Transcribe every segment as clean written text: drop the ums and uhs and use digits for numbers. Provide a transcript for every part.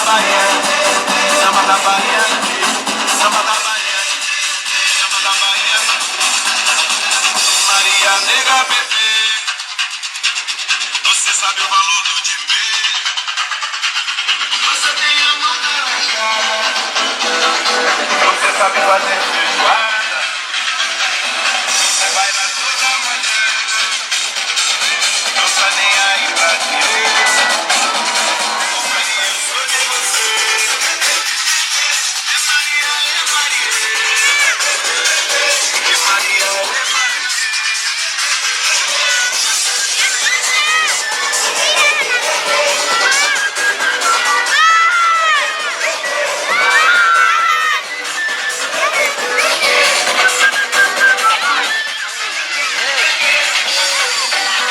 Bahia, samba da Bahia, samba da Bahia, samba da Bahia. Maria Nega bebê, você sabe o valor do dinheiro. Você tem a mão carregada, você sabe fazer feijoada. Você vai na toda manhã, não tá nem aí pra direita. Maria, eu sou de você. É Maria, é Maria. É Maria, é Maria.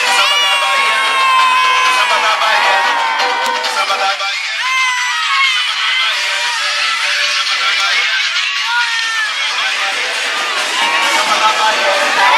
Samba da Bahia, samba da Bahia, samba da Bahia, samba da Bahia, samba da Bahia.